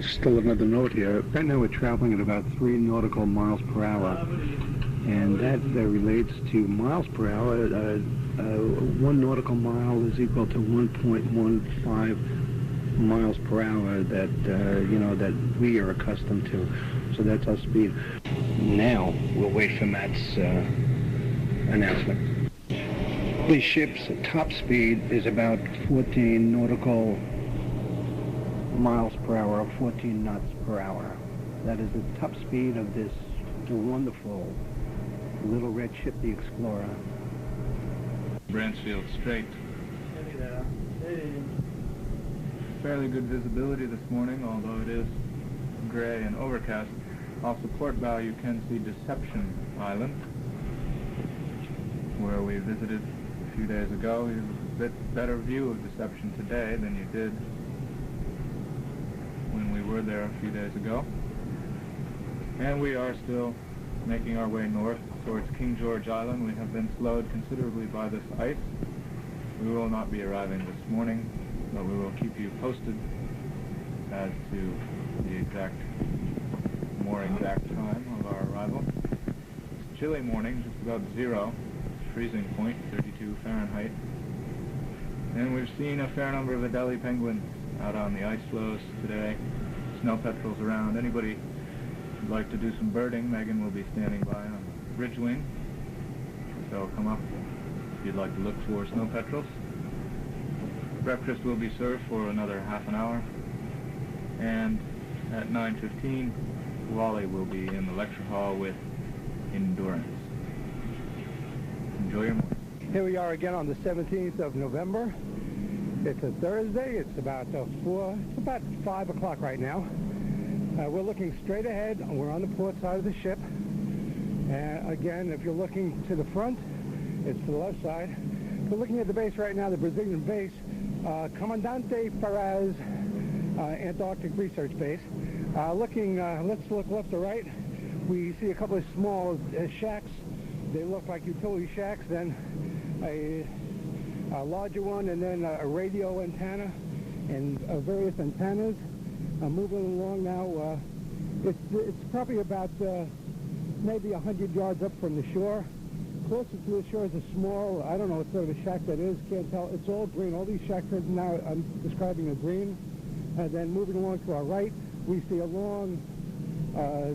Still another note here. Right now we're traveling at about 3 nautical miles per hour, and that relates to miles per hour. 1 nautical mile is equal to 1.15 miles per hour that that we are accustomed to. So that's our speed. Now we'll wait for Matt's announcement. The ship's top speed is about 14 nautical miles per hour, 14 knots per hour. That is the top speed of this wonderful little red ship, the Explorer. Bransfield Strait. Fairly good visibility this morning, although it is gray and overcast. Off the port bow you can see Deception Island, where we visited a few days ago. You have a bit better view of Deception today than you did when we were there a few days ago. And we are still making our way north towards King George Island. We have been slowed considerably by this ice. We will not be arriving this morning, but we will keep you posted as to the more exact time of our arrival. It's a chilly morning, just about 0, freezing point, 32 Fahrenheit. And we've seen a fair number of Adelie penguins out on the ice floes today. Snow petrels around. Anybody who'd like to do some birding, Megan will be standing by on Bridge Wing. So come up if you'd like to look for snow petrels. Breakfast will be served for another half an hour. And at 9:15, Wally will be in the lecture hall with Endurance. Enjoy your morning. Here we are again on the 17th of November. It's a Thursday. It's about 5 o'clock right now. We're looking straight ahead. We're on the port side of the ship. And again, if you're looking to the front, it's to the left side. We're looking at the base right now, the Brazilian base, Comandante Ferraz, Antarctic Research Base. Let's look left to right. We see a couple of small shacks. They look like utility shacks. Then a larger one, and then a radio antenna and various antennas. Moving along now. It's probably about maybe 100 yards up from the shore. Closer to the shore is a small, I don't know what sort of a shack that is, can't tell. It's all green. All these shacks are now I'm describing as green. And then moving along to our right, we see a long, a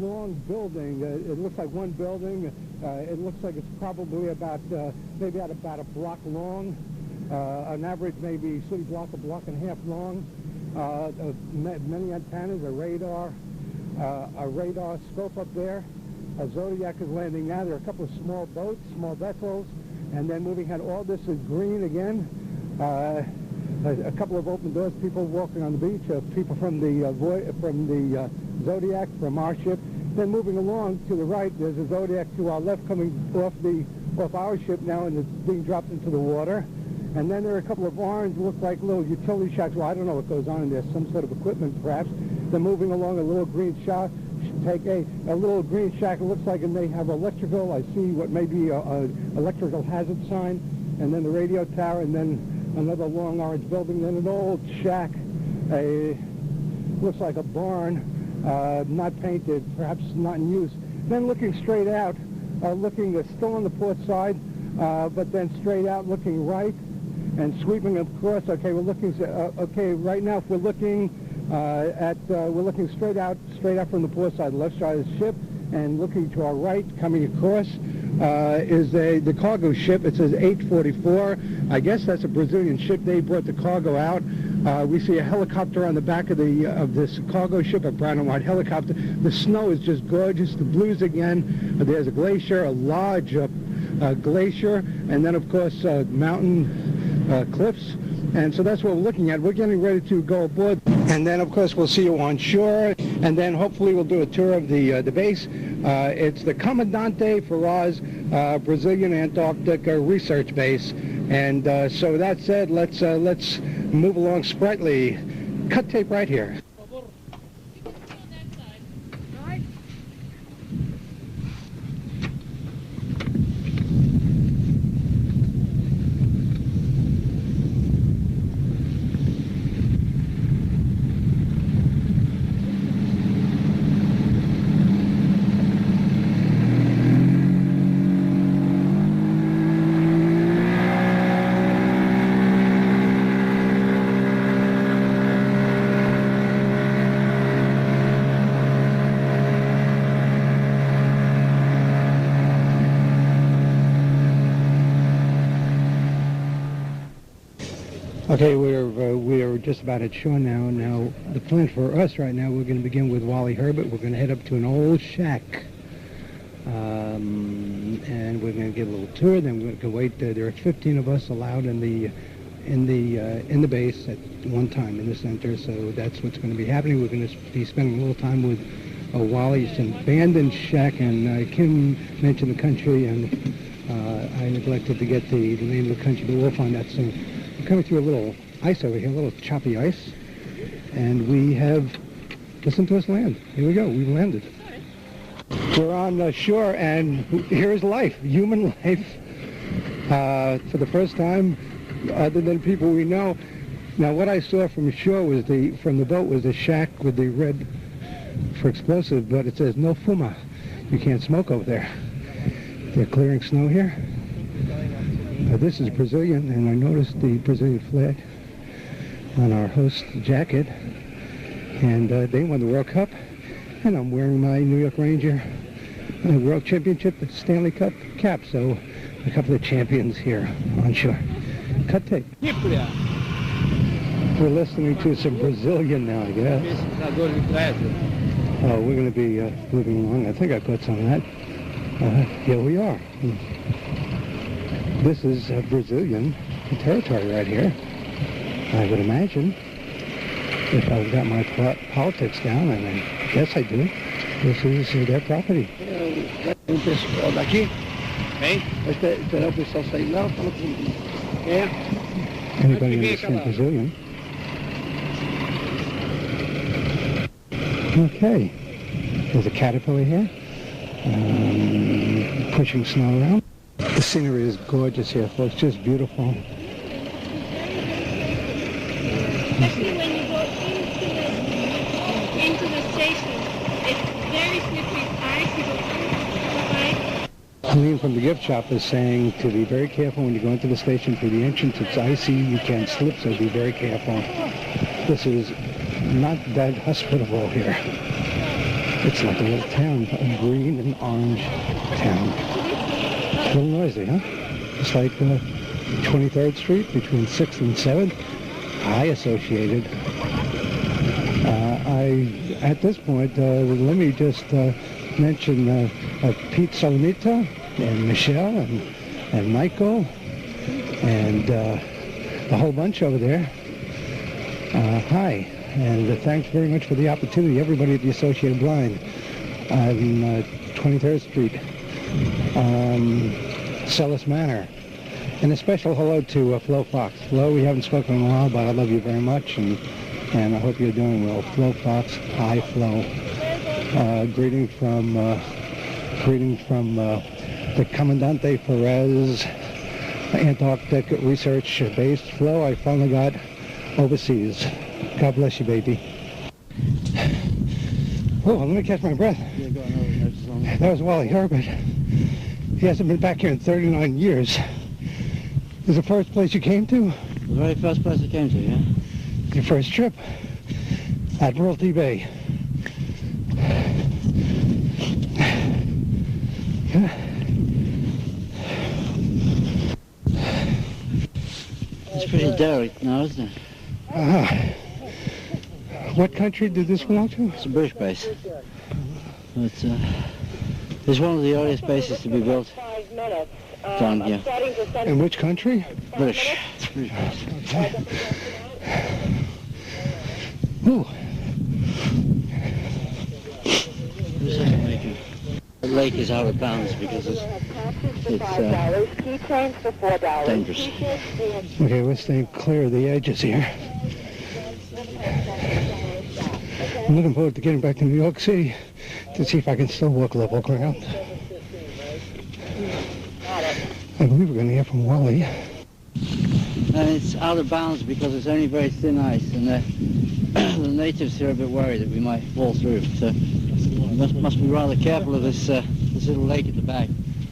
long building. It looks like one building. It looks like it's probably about maybe about a block long. An average maybe city block, a block and a half long. Many antennas, a radar scope up there. A Zodiac is landing now. There are a couple of small boats, small vessels, and then moving ahead. All this is green again. A couple of open doors, people walking on the beach, people from the Zodiac, from our ship. Then moving along to the right, there's a Zodiac to our left coming off our ship now, and it's being dropped into the water. And then there are a couple of orange, look like little utility shacks. Well, I don't know what goes on in there, some sort of equipment perhaps. Then moving along a little green shack, take a little green shack. It looks like it may have electrical. I see what may be an electrical hazard sign. And then the radio tower, and then another long orange building. Then an old shack, looks like a barn, not painted, perhaps not in use. Then looking straight out, still on the port side, but then straight out, looking right, and sweeping across. Okay, we're looking. Okay, right now, if we're looking we're looking straight out from the port side, the left side of the ship, and looking to our right, coming across, is the cargo ship. It says 844. I guess that's a Brazilian ship. They brought the cargo out. We see a helicopter on the back of this cargo ship, a brown and white helicopter. The snow is just gorgeous. The blues again. There's a glacier, a large glacier, and then of course mountain cliffs. And so that's what we're looking at. We're getting ready to go aboard, and then of course we'll see you on shore, and then hopefully we'll do a tour of the base. It's the Comandante Ferraz Brazilian Antarctic Research Base. And so that said, let's move along sprightly. Cut tape right here. Okay, we're just about at shore now. Now, the plan for us right now, we're going to begin with Wally Herbert. We're going to head up to an old shack, and we're going to get a little tour. Then we're going to wait. There are 15 of us allowed in the base at one time in the center. So that's what's going to be happening. We're going to be spending a little time with Wally's abandoned shack, and Kim mentioned the country, and I neglected to get the name of the country, but we'll find out soon. We're coming through a little ice over here, a little choppy ice, and we have, listen to us land. Here we go, we've landed. We're on the shore, and here's life, human life, for the first time, other than people we know. Now, what I saw from shore was from the boat was the shack with the red for explosive, but it says no fuma. You can't smoke over there. They're clearing snow here. This is Brazilian, and I noticed the Brazilian flag on our host jacket, and they won the World Cup, and I'm wearing my New York Ranger World Championship Stanley Cup cap, so a couple of champions here on shore. Cut tape. We're listening to some Brazilian now, I guess. Oh, we're going to be moving along. I think I put some of that. Here we are. This is Brazilian territory right here. I would imagine, if I've got my politics down, and I guess I do, this is their property. Anybody understand Brazilian? Okay. There's a caterpillar here, pushing snow around. The scenery is gorgeous here, folks, just beautiful. Especially when you go into the station, it's very slippery ice. You go Colleen from the gift shop is saying to be very careful when you go into the station through the entrance. It's icy, you can slip, so be very careful. This is not that hospitable here. It's like a little town, a green and orange town. A little noisy, huh? It's like 23rd Street between 6th and 7th. I associated. At this point, let me just mention Pete Solomita and Michelle and Michael and a whole bunch over there. Hi, and thanks very much for the opportunity, everybody at the Associated Blind on 23rd Street, Sellis Manor. And a special hello to Flo Fox. Flo, we haven't spoken in a while, but I love you very much, and I hope you're doing well. Flo Fox, hi Flo. Greeting from the Comandante Ferraz Antarctic Research Base. Flo, I finally got overseas. God bless you, baby. Oh, let me catch my breath. That was Wally Herbert. He hasn't been back here in 39 years. This is the first place you came to? The very first place I came to, yeah. Your first trip? Admiralty Bay. It's pretty derelict now, isn't it? What country did this belong to? It's a British base. It's one of the earliest bases to be built down here. In which country? British. It's British base. Okay. Ooh. The lake is out of bounds because it's dangerous. Okay, we're staying clear of the edges here. I'm looking forward to getting back to New York City to see if I can still walk level ground. I believe we're going to hear from Wally. And it's out of bounds because it's only very thin ice, and the natives here are a bit worried that we might fall through. So must be rather careful of this little lake at the back.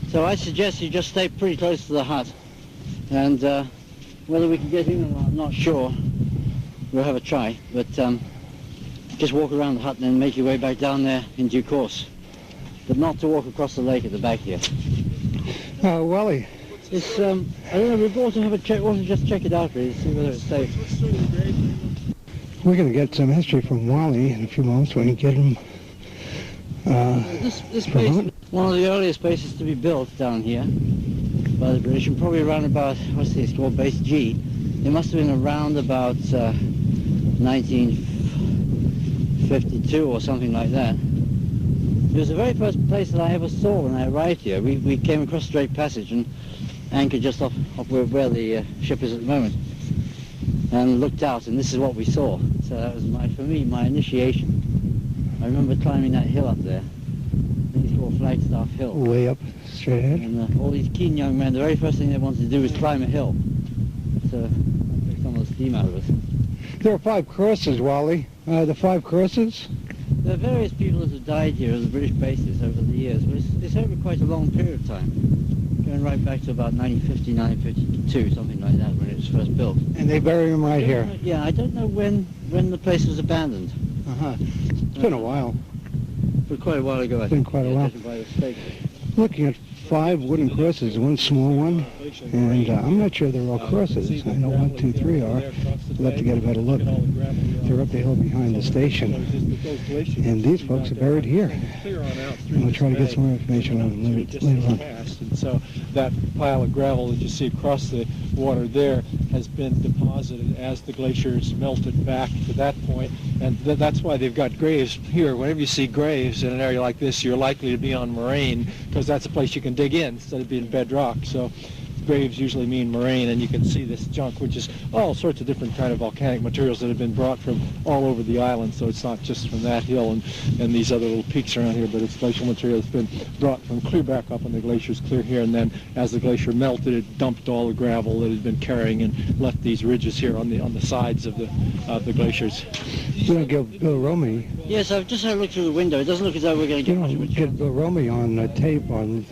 So I suggest you just stay pretty close to the hut, and whether we can get in or not, I'm not sure. We'll have a try, but just walk around the hut and then make your way back down there in due course. But not to walk across the lake at the back here. Wally, It's, I don't know, we've ought to have a check, want to just check it out really, see whether it's safe. We're going to get some history from Wally in a few moments when we get him. This base is one of the earliest bases to be built down here by the British, and probably around about, what's this, called Base G. It must have been around about 1952 or something like that. It was the very first place that I ever saw when I arrived here. We came across Strait Passage and anchored just off where the ship is at the moment, and looked out, and this is what we saw. So that was, for me, my initiation. I remember climbing that hill up there. I think it's called Flagstaff Hill. Way up, straight ahead. And all these keen young men, the very first thing they wanted to do was climb a hill. So take some of the steam out of us. There are 5 crosses, Wally. The 5 crosses? There are various people that have died here at the British bases over the years, but it's over quite a long period of time, going right back to about 1950, 1952, something like that, when it was first built. And they bury them right here? Yeah, I don't know when the place was abandoned. Uh-huh. It's been a while. But quite a while ago, I It's been think. quite a while. By mistake. Looking at 5 wooden crosses, 1 small one, and I'm not sure they're all crosses. I know 1, 2, 3 are. We'll have to get a better look. They're up the hill behind the station, and these folks are buried here. And we'll try to get some more information on them later on. And so that pile of gravel that you see across the water there has been deposited as the glaciers melted back to that point, and that's why they've got graves here. Whenever you see graves in an area like this, you're likely to be on moraine, because that's a place you can dig in instead of being bedrock. So graves usually mean moraine, and you can see this junk, which is all sorts of different kind of volcanic materials that have been brought from all over the island. So it's not just from that hill and these other little peaks around here, but it's glacial material that's been brought from clear back up on the glaciers, clear here, and then as the glacier melted, it dumped all the gravel that it had been carrying and left these ridges here on the sides of the glaciers. We're going to get Bill Romey. Yes, I've just had a look through the window. It doesn't look as though we're going to get much of a chance. Get Bill Romey on tape on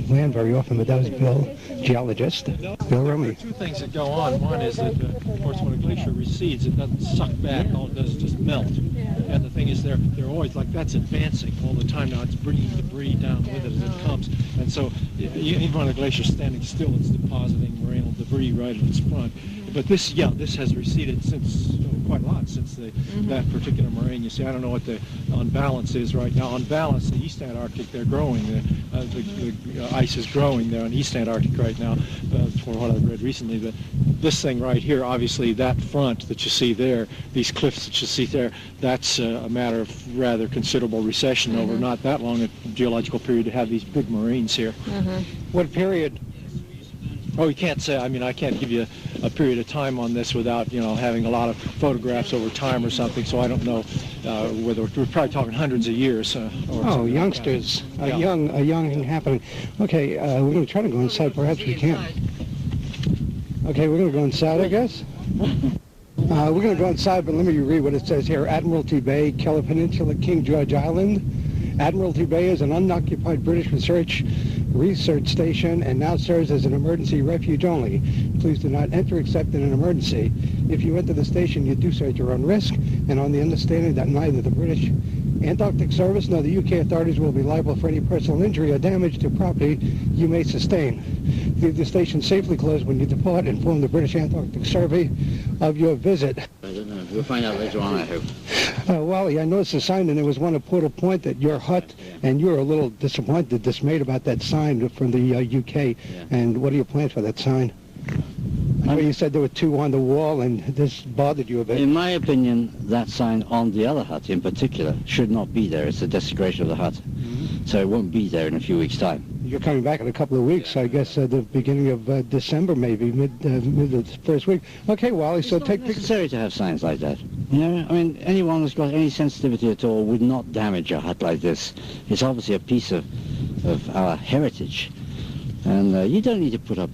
land very often, but that was Bill, geologist. Bill Romey. There are 2 things that go on. One is that, of course, when a glacier recedes, it doesn't suck back. All it does is just melt. And the thing is, they're always like, that's advancing all the time now. It's bringing debris down with it as it comes. And so even when a glacier's standing still, it's depositing morainal debris right in its front. But this has receded since quite a lot since that particular moraine. You see, I don't know what the on balance is right now. On balance, the East Antarctic, they're growing. The ice is growing there on East Antarctic right now, from what I've read recently. But this thing right here, obviously, that front that you see there, these cliffs that you see there, that's a matter of rather considerable recession over not that long a geological period to have these big moraines here. What period? Oh, you can't say. I mean, I can't give you a period of time on this without, having a lot of photographs over time or something. So I don't know whether we're probably talking hundreds of years. Youngsters, a young happening. Okay, we're going to try to go inside. Perhaps we can. Okay, we're going to go inside, I guess. We're going to go inside, but let me read what it says here. Admiralty Bay, Keller Peninsula, King George Island. Admiralty Bay is an unoccupied British research station and now serves as an emergency refuge only. Please do not enter except in an emergency. If you enter the station, you do so at your own risk and on the understanding that neither the British Antarctic Service nor the UK authorities will be liable for any personal injury or damage to property you may sustain. Leave the station safely closed when you depart. Inform the British Antarctic Survey of your visit. I don't know. We'll find out later on, I hope. Wally, I noticed a sign, and there was one at Portal Point at your hut, and you were a little dismayed about that sign from the UK. Yeah. And what are your plans for that sign? I know you said there were 2 on the wall, and this bothered you a bit. In my opinion, that sign on the other hut in particular should not be there. It's a desecration of the hut. So it won't be there in a few weeks' time. You're coming back in a couple of weeks, I guess, the beginning of December, maybe, mid the first week. Okay, Wally, so take pictures. It's necessary to have signs like that. I mean, anyone who's got any sensitivity at all would not damage a hut like this. It's obviously a piece of our heritage. And you don't need to put up